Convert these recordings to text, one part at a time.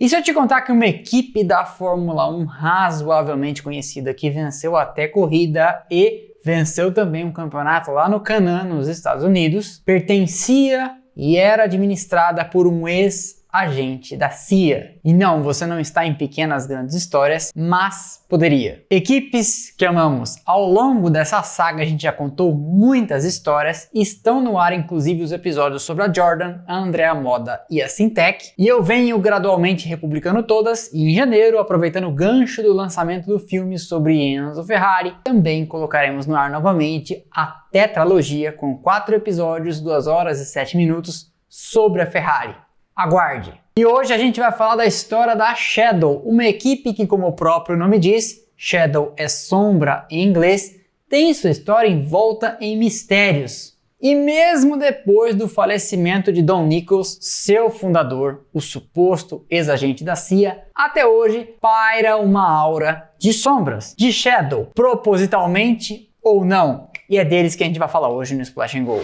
E se eu te contar que uma equipe da Fórmula 1 razoavelmente conhecida que venceu até corrida e venceu também um campeonato lá no Canaan, nos Estados Unidos, pertencia e era administrada por um ex-agente da CIA. E não, você não está em Pequenas Grandes Histórias, mas poderia. Equipes que amamos. Ao longo dessa saga a gente já contou muitas histórias, estão no ar inclusive os episódios sobre a Jordan, a Andrea Moda e a Syntec, e eu venho gradualmente republicando todas, e em janeiro, aproveitando o gancho do lançamento do filme sobre Enzo Ferrari, também colocaremos no ar novamente a tetralogia com 4 episódios, 2 horas e 7 minutos sobre a Ferrari. Aguarde! E hoje a gente vai falar da história da Shadow, uma equipe que, como o próprio nome diz, Shadow é sombra em inglês, tem sua história envolta em mistérios. E mesmo depois do falecimento de Don Nichols, seu fundador, o suposto ex-agente da CIA, até hoje paira uma aura de sombras, de Shadow, propositalmente ou não. E é deles que a gente vai falar hoje no Splash and Go.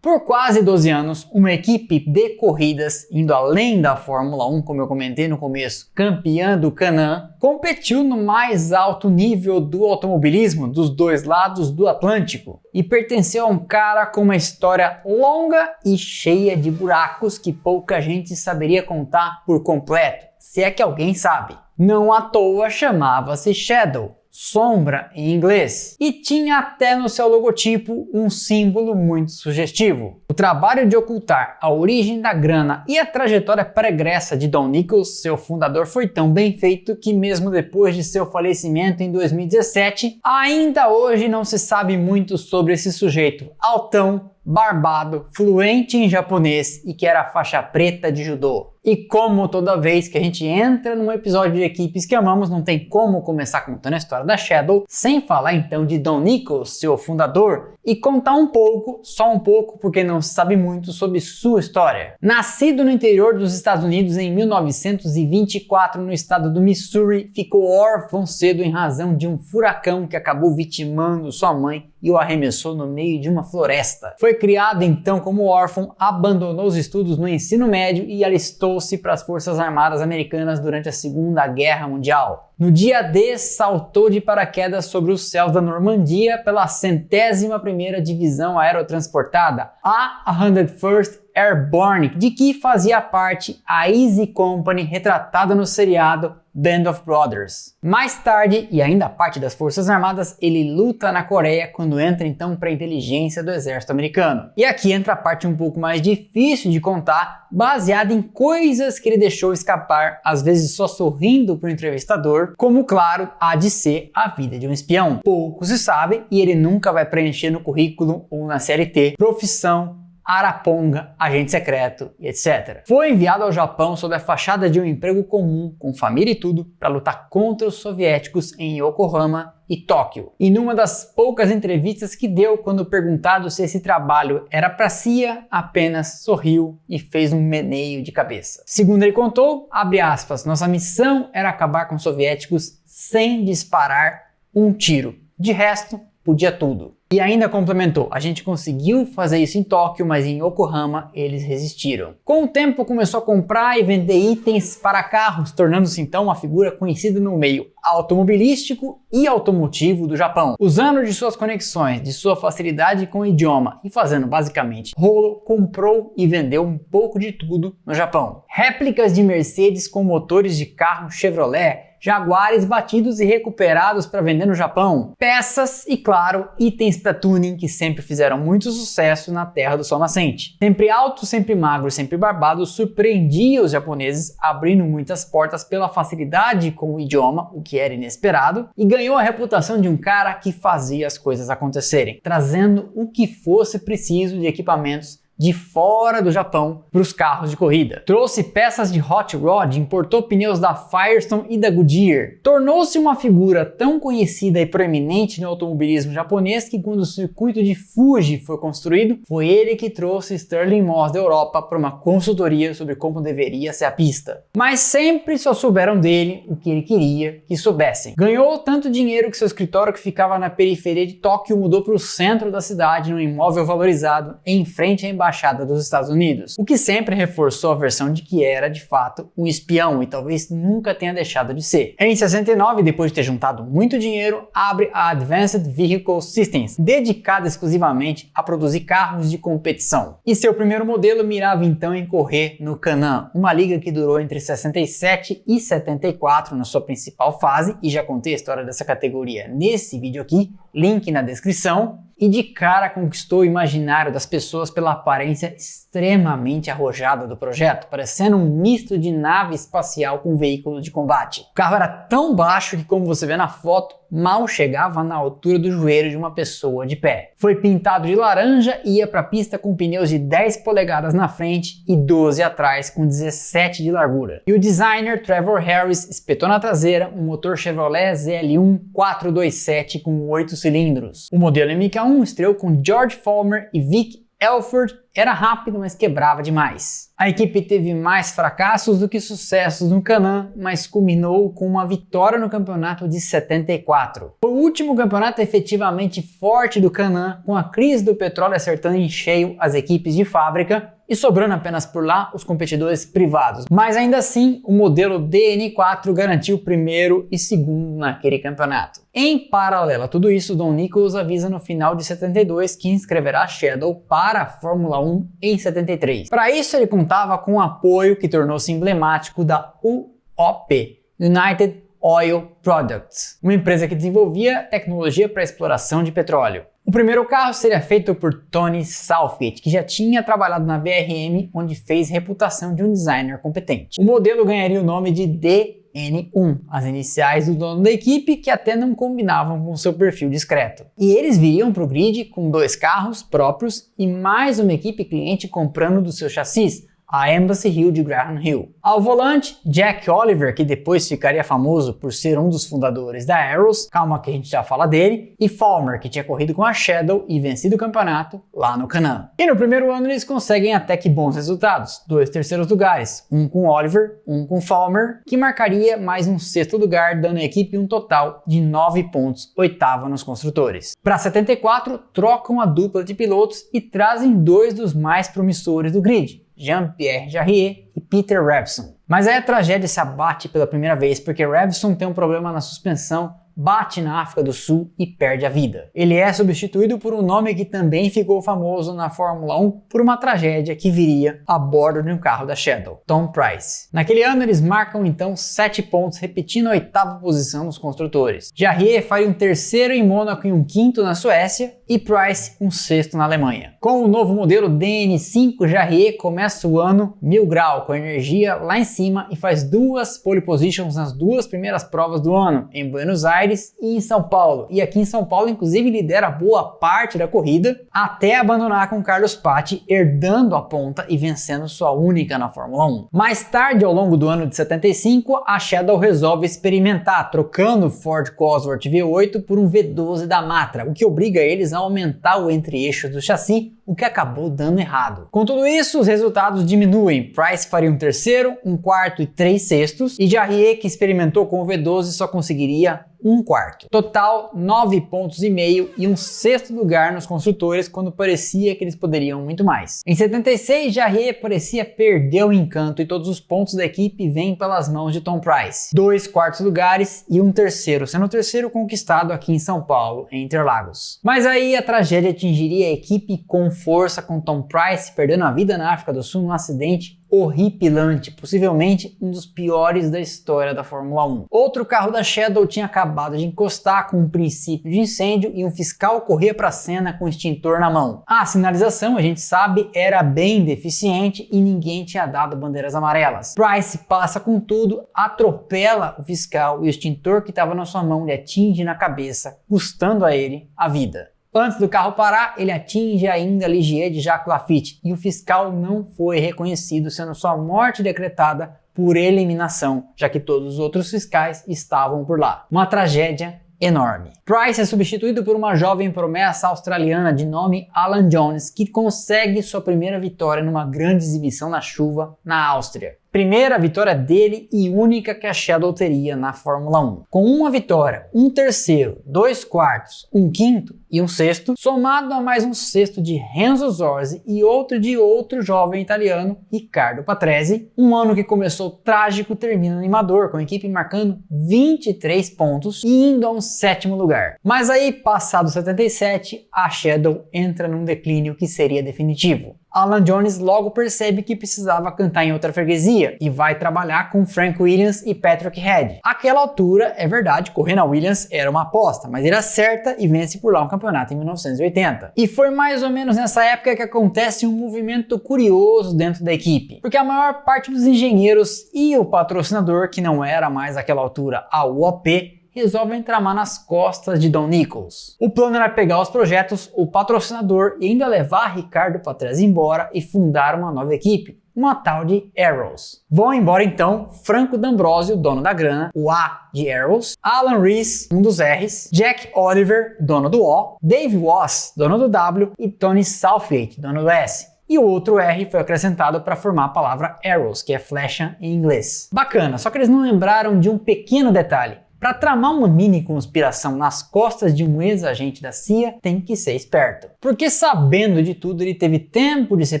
Por quase 12 anos, uma equipe de corridas, indo além da Fórmula 1, como eu comentei no começo, campeã do Canaan, competiu no mais alto nível do automobilismo dos dois lados do Atlântico e pertenceu a um cara com uma história longa e cheia de buracos que pouca gente saberia contar por completo, se é que alguém sabe. Não à toa chamava-se Shadow, sombra em inglês, e tinha até no seu logotipo um símbolo muito sugestivo. O trabalho de ocultar a origem da grana e a trajetória pregressa de Don Nichols, seu fundador, foi tão bem feito que mesmo depois de seu falecimento em 2017, ainda hoje não se sabe muito sobre esse sujeito altão, barbado, fluente em japonês e que era faixa preta de judô. E como toda vez que a gente entra num episódio de equipes que amamos, não tem como começar contando a história da Shadow sem falar então de Don Nichols, seu fundador, e contar um pouco, só um pouco, porque não se sabe muito sobre sua história. Nascido no interior dos Estados Unidos em 1924 no estado do Missouri, ficou órfão cedo em razão de um furacão que acabou vitimando sua mãe e o arremessou no meio de uma floresta. Foi criado então como órfão, abandonou os estudos no ensino médio e alistou-se para as Forças Armadas Americanas durante a Segunda Guerra Mundial. No dia D, saltou de paraquedas sobre os céus da Normandia pela 101ª Divisão Aerotransportada, a 101st Airborne, de que fazia parte a Easy Company, retratada no seriado Band of Brothers. Mais tarde, e ainda parte das Forças Armadas, ele luta na Coreia quando entra então para a inteligência do exército americano. E aqui entra a parte um pouco mais difícil de contar, baseada em coisas que ele deixou escapar, às vezes só sorrindo para o entrevistador, como claro, há de ser a vida de um espião. Pouco se sabe e ele nunca vai preencher no currículo ou na CLT, profissão, Araponga, agente secreto e etc. Foi enviado ao Japão sob a fachada de um emprego comum, com família e tudo, para lutar contra os soviéticos em Yokohama e Tóquio. E numa das poucas entrevistas que deu quando perguntado se esse trabalho era para CIA, apenas sorriu e fez um meneio de cabeça. Segundo ele contou, abre aspas, nossa missão era acabar com os soviéticos sem disparar um tiro. De resto, podia tudo. E ainda complementou, a gente conseguiu fazer isso em Tóquio, mas em Yokohama eles resistiram. Com o tempo começou a comprar e vender itens para carros, tornando-se então uma figura conhecida no meio automobilístico e automotivo do Japão. Usando de suas conexões, de sua facilidade com o idioma e fazendo basicamente rolo, comprou e vendeu um pouco de tudo no Japão. Réplicas de Mercedes com motores de carro Chevrolet, Jaguares batidos e recuperados para vender no Japão, peças e, claro, itens para tuning que sempre fizeram muito sucesso na terra do sol nascente. Sempre alto, sempre magro, sempre barbado, surpreendia os japoneses, abrindo muitas portas pela facilidade com o idioma, o que era inesperado, e ganhou a reputação de um cara que fazia as coisas acontecerem, trazendo o que fosse preciso de equipamentos de fora do Japão para os carros de corrida. Trouxe peças de hot rod, importou pneus da Firestone e da Goodyear. Tornou-se uma figura tão conhecida e proeminente no automobilismo japonês que quando o circuito de Fuji foi construído, foi ele que trouxe Stirling Moss da Europa para uma consultoria sobre como deveria ser a pista. Mas sempre só souberam dele o que ele queria que soubessem. Ganhou tanto dinheiro que seu escritório, que ficava na periferia de Tóquio, mudou para o centro da cidade num imóvel valorizado em frente à embaixada dos Estados Unidos, o que sempre reforçou a versão de que era de fato um espião e talvez nunca tenha deixado de ser. Em 69, depois de ter juntado muito dinheiro, abre a Advanced Vehicle Systems, dedicada exclusivamente a produzir carros de competição. E seu primeiro modelo mirava então em correr no Can-Am, uma liga que durou entre 67 e 74 na sua principal fase, e já contei a história dessa categoria nesse vídeo aqui, link na descrição. E de cara conquistou o imaginário das pessoas pela aparência extremamente arrojada do projeto, parecendo um misto de nave espacial com veículo de combate. O carro era tão baixo que, como você vê na foto, mal chegava na altura do joelho de uma pessoa de pé. Foi pintado de laranja e ia para a pista com pneus de 10 polegadas na frente e 12 atrás, com 17 de largura. E o designer Trevor Harris espetou na traseira um motor Chevrolet ZL1 427 com 8 cilindros. O modelo MK1 estreou com George Follmer e Vic Elford. Era rápido, mas quebrava demais. A equipe teve mais fracassos do que sucessos no Can-Am, mas culminou com uma vitória no campeonato de 74. Foi o último campeonato efetivamente forte do Can-Am, com a crise do petróleo acertando em cheio as equipes de fábrica e sobrando apenas por lá os competidores privados. Mas ainda assim, o modelo DN4 garantiu primeiro e segundo naquele campeonato. Em paralelo a tudo isso, Don Nichols avisa no final de 72 que inscreverá a Shadow para a Fórmula 1 em 73. Para isso, ele contava com o apoio que tornou-se emblemático da UOP, United Oil Products, uma empresa que desenvolvia tecnologia para a exploração de petróleo. O primeiro carro seria feito por Tony Southgate, que já tinha trabalhado na BRM, onde fez reputação de um designer competente. O modelo ganharia o nome de DN1, as iniciais do dono da equipe, que até não combinavam com seu perfil discreto. E eles viriam para o grid com 2 carros próprios e mais uma equipe cliente comprando do seu chassis, a Embassy Hill de Graham Hill. Ao volante, Jack Oliver, que depois ficaria famoso por ser um dos fundadores da Arrows, calma que a gente já fala dele, e Follmer, que tinha corrido com a Shadow e vencido o campeonato lá no Can-Am. E no primeiro ano eles conseguem até que bons resultados, 2 terceiros lugares, um com Oliver, um com Follmer, que marcaria mais um 6º lugar, dando à equipe um total de 9 pontos, 8ª nos construtores. Para 74, trocam a dupla de pilotos e trazem 2 dos mais promissores do grid, Jean-Pierre Jarier e Peter Revson. Mas aí a tragédia se abate pela primeira vez, porque Revson tem um problema na suspensão, bate na África do Sul e perde a vida. Ele é substituído por um nome que também ficou famoso na Fórmula 1 por uma tragédia que viria a bordo de um carro da Shadow, Tom Price. Naquele ano eles marcam então 7 pontos, repetindo a 8ª posição nos construtores. Jarier faria um 3º em Mônaco e um 5º na Suécia, e Price um 6º na Alemanha. Com o novo modelo DN5, Jarier começa o ano 1000 grau, com a energia lá em cima, e faz 2 pole positions nas 2 primeiras provas do ano, em Buenos Aires e em São Paulo. E aqui em São Paulo, inclusive, lidera boa parte da corrida, até abandonar com Carlos Paty, herdando a ponta e vencendo sua única na Fórmula 1. Mais tarde, ao longo do ano de 75, a Shadow resolve experimentar, trocando o Ford Cosworth V8 por um V12 da Matra, o que obriga eles a aumentar o entre-eixo do chassi, o que acabou dando errado. Com tudo isso, os resultados diminuem. Price faria um 3º, um 4º e 3 sextos, e Jarier, que experimentou com o V12, só conseguiria um 4º. Total, 9 pontos e meio e um 6º lugar nos construtores, quando parecia que eles poderiam muito mais. Em 76, Jarier parecia perder o encanto e todos os pontos da equipe vêm pelas mãos de Tom Price. 2 quartos lugares e um 3º, sendo o 3º conquistado aqui em São Paulo, em Interlagos. Mas aí a tragédia atingiria a equipe com força, com Tom Price perdendo a vida na África do Sul num acidente horripilante, possivelmente um dos piores da história da Fórmula 1. Outro carro da Shadow tinha acabado de encostar com um princípio de incêndio e um fiscal corria para a cena com o extintor na mão. A sinalização, a gente sabe, era bem deficiente e ninguém tinha dado bandeiras amarelas. Price passa com tudo, atropela o fiscal e o extintor que estava na sua mão lhe atinge na cabeça, custando a ele a vida. Antes do carro parar, ele atinge ainda Ligier de Jacques Lafitte e o fiscal não foi reconhecido, sendo sua morte decretada por eliminação, já que todos os outros fiscais estavam por lá. Uma tragédia enorme. Price é substituído por uma jovem promessa australiana de nome Alan Jones, que consegue sua primeira vitória numa grande exibição na chuva na Áustria. Primeira vitória dele e única que a Shadow teria na Fórmula 1. Com uma vitória, um terceiro, 2 quartos, um quinto e um sexto, somado a mais um sexto de Renzo Zorzi e outro de outro jovem italiano, Riccardo Patrese, um ano que começou trágico termina animador, com a equipe marcando 23 pontos e indo a um 7º lugar. Mas aí, passado 77, a Shadow entra num declínio que seria definitivo. Alan Jones logo percebe que precisava cantar em outra freguesia e vai trabalhar com Frank Williams e Patrick Head. Àquela altura, é verdade, correr na Williams era uma aposta, mas ele acerta e vence por lá um campeonato em 1980. E foi mais ou menos nessa época que acontece um movimento curioso dentro da equipe, porque a maior parte dos engenheiros e o patrocinador, que não era mais àquela altura a UOP, resolvem tramar nas costas de Don Nichols. O plano era pegar os projetos, o patrocinador e ainda levar Riccardo Patrese embora e fundar uma nova equipe, uma tal de Arrows. Vão embora então Franco D'Ambrosio, dono da grana, o A de Arrows, Alan Rees, um dos R's, Jack Oliver, dono do O, Dave Wass, dono do W e Tony Southgate, dono do S. E o outro R foi acrescentado para formar a palavra Arrows, que é flecha em inglês. Bacana, só que eles não lembraram de um pequeno detalhe. Para tramar uma mini conspiração nas costas de um ex-agente da CIA, tem que ser esperto. Porque sabendo de tudo, ele teve tempo de se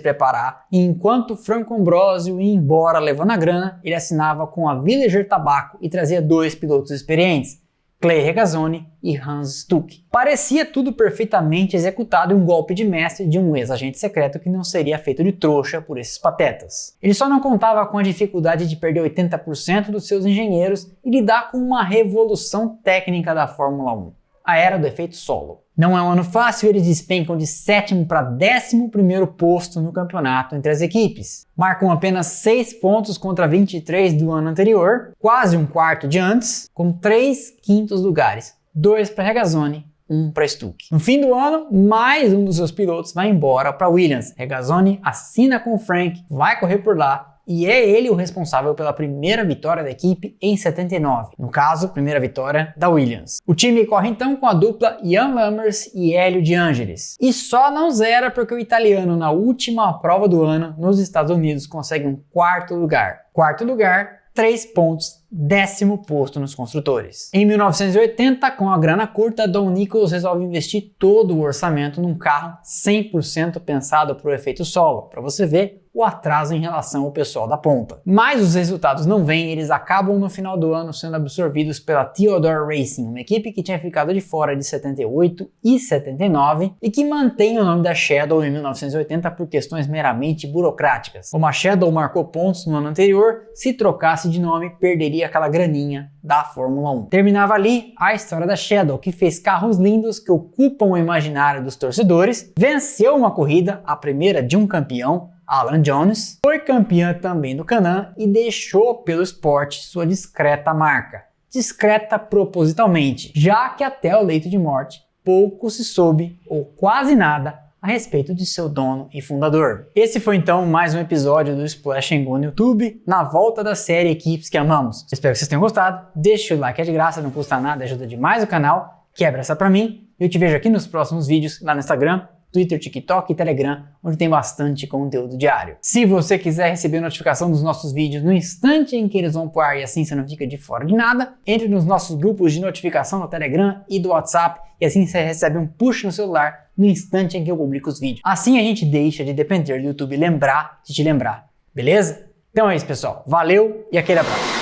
preparar e enquanto Franco D'Ambrosio ia embora levando a grana, ele assinava com a Villager Tabaco e trazia 2 pilotos experientes, Clay Regazzoni e Hans Stuck. Parecia tudo perfeitamente executado em um golpe de mestre de um ex-agente secreto que não seria feito de trouxa por esses patetas. Ele só não contava com a dificuldade de perder 80% dos seus engenheiros e lidar com uma revolução técnica da Fórmula 1, a era do efeito solo. Não é um ano fácil, eles despencam de 7º para 11º posto no campeonato entre as equipes. Marcam apenas 6 pontos contra 23 do ano anterior, quase um quarto de antes, com 3 quintos lugares, 2 para Regazzoni, 1 para Stuck. No fim do ano, mais um dos seus pilotos vai embora para Williams. Regazzoni assina com Frank, vai correr por lá, e é ele o responsável pela primeira vitória da equipe em 79, no caso, primeira vitória da Williams. O time corre então com a dupla Jan Lammers e Hélio De Angelis. E só não zera porque o italiano na última prova do ano nos Estados Unidos consegue um 4º lugar. 4º lugar, 3 pontos, 10º posto nos construtores. Em 1980, com a grana curta, Don Nichols resolve investir todo o orçamento num carro 100% pensado para o efeito solo, para você ver o atraso em relação ao pessoal da ponta. Mas os resultados não vêm, eles acabam no final do ano sendo absorvidos pela Theodore Racing, uma equipe que tinha ficado de fora de 78 e 79 e que mantém o nome da Shadow em 1980 por questões meramente burocráticas. Como a Shadow marcou pontos no ano anterior, se trocasse de nome, perderia aquela graninha da Fórmula 1. Terminava ali a história da Shadow, que fez carros lindos que ocupam o imaginário dos torcedores, venceu uma corrida, a primeira de um campeão, Alan Jones, foi campeã também do Can-Am e deixou pelo esporte sua discreta marca. Discreta propositalmente, já que até o leito de morte pouco se soube, ou quase nada, a respeito de seu dono e fundador. Esse foi então mais um episódio do Splash & Go no YouTube, na volta da série Equipes que Amamos. Espero que vocês tenham gostado, deixa o like, é de graça, não custa nada, ajuda demais o canal, quebra essa pra mim, e eu te vejo aqui nos próximos vídeos, lá no Instagram, Twitter, TikTok e Telegram, onde tem bastante conteúdo diário. Se você quiser receber notificação dos nossos vídeos no instante em que eles vão pro ar e assim você não fica de fora de nada, entre nos nossos grupos de notificação no Telegram e do WhatsApp e assim você recebe um push no celular no instante em que eu publico os vídeos. Assim a gente deixa de depender do YouTube lembrar de te lembrar, beleza? Então é isso, pessoal. Valeu e aquele abraço.